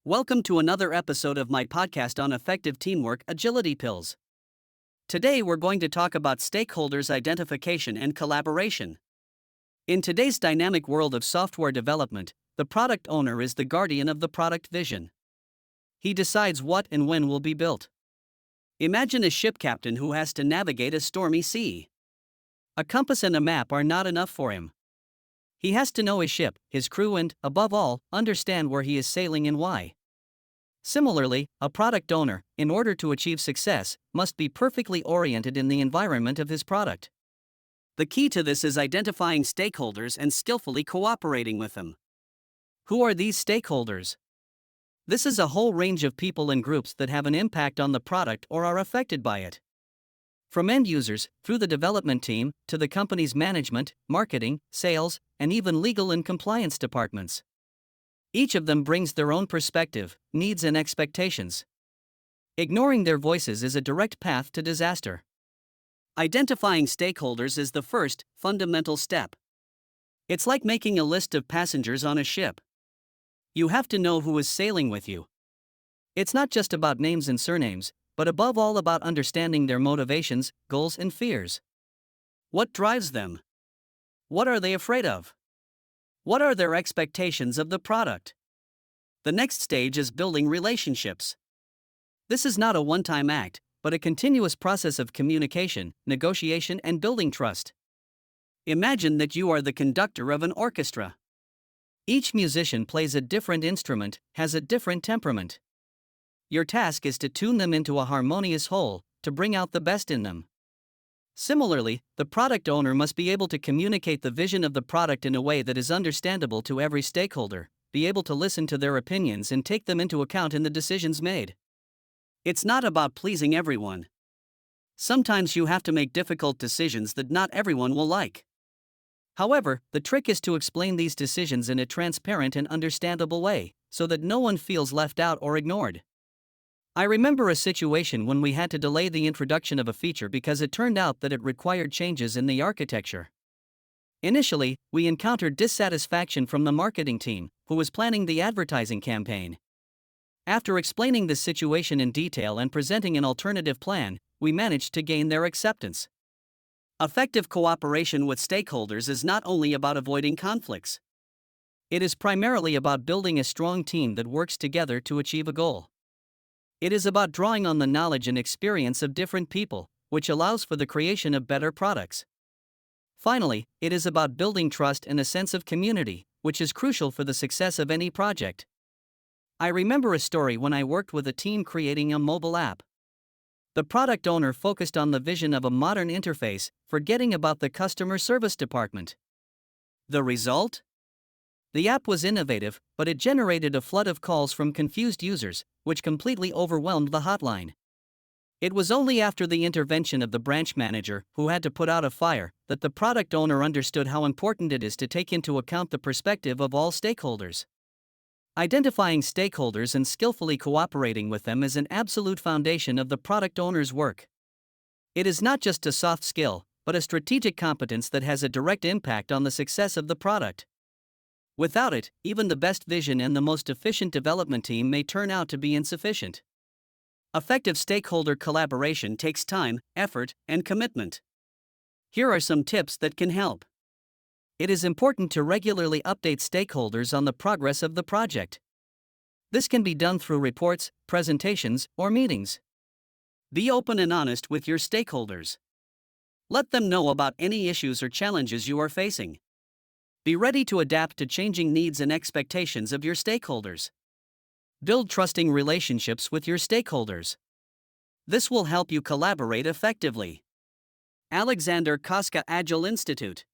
Welcome to another episode of my podcast on effective teamwork, Agility Pills. Today we're going to talk about stakeholders identification and collaboration. In today's dynamic world of software development, the product owner is the guardian of the product vision. He decides what and when will be built. Imagine a ship captain who has to navigate a stormy sea. A compass and a map are not enough for him. He has to know his ship, his crew, and, above all, understand where he is sailing and why. Similarly, a product owner, in order to achieve success, must be perfectly oriented in the environment of his product. The key to this is identifying stakeholders and skillfully cooperating with them. Who are these stakeholders? This is a whole range of people and groups that have an impact on the product or are affected by it. From end users, through the development team, to the company's management, marketing, sales, and even legal and compliance departments. Each of them brings their own perspective, needs, and expectations. Ignoring their voices is a direct path to disaster. Identifying stakeholders is the first, fundamental step. It's like making a list of passengers on a ship. You have to know who is sailing with you. It's not just about names and surnames, but above all about understanding their motivations, goals, and fears. What drives them? What are they afraid of? What are their expectations of the product? The next stage is building relationships. This is not a one-time act, but a continuous process of communication, negotiation, and building trust. Imagine that you are the conductor of an orchestra. Each musician plays a different instrument, has a different temperament. Your task is to tune them into a harmonious whole, to bring out the best in them. Similarly, the product owner must be able to communicate the vision of the product in a way that is understandable to every stakeholder, be able to listen to their opinions and take them into account in the decisions made. It's not about pleasing everyone. Sometimes you have to make difficult decisions that not everyone will like. However, the trick is to explain these decisions in a transparent and understandable way, so that no one feels left out or ignored. I remember a situation when we had to delay the introduction of a feature because it turned out that it required changes in the architecture. Initially, we encountered dissatisfaction from the marketing team, who was planning the advertising campaign. After explaining the situation in detail and presenting an alternative plan, we managed to gain their acceptance. Effective cooperation with stakeholders is not only about avoiding conflicts. It is primarily about building a strong team that works together to achieve a goal. It is about drawing on the knowledge and experience of different people, which allows for the creation of better products. Finally, it is about building trust and a sense of community, which is crucial for the success of any project. I remember a story when I worked with a team creating a mobile app. The product owner focused on the vision of a modern interface, forgetting about the customer service department. The result? The app was innovative, but it generated a flood of calls from confused users, which completely overwhelmed the hotline. It was only after the intervention of the branch manager, who had to put out a fire, that the product owner understood how important it is to take into account the perspective of all stakeholders. Identifying stakeholders and skillfully cooperating with them is an absolute foundation of the product owner's work. It is not just a soft skill, but a strategic competence that has a direct impact on the success of the product. Without it, even the best vision and the most efficient development team may turn out to be insufficient. Effective stakeholder collaboration takes time, effort, and commitment. Here are some tips that can help. It is important to regularly update stakeholders on the progress of the project. This can be done through reports, presentations, or meetings. Be open and honest with your stakeholders. Let them know about any issues or challenges you are facing. Be ready to adapt to changing needs and expectations of your stakeholders. Build trusting relationships with your stakeholders. This will help you collaborate effectively. Alexander Koska Agile Institute.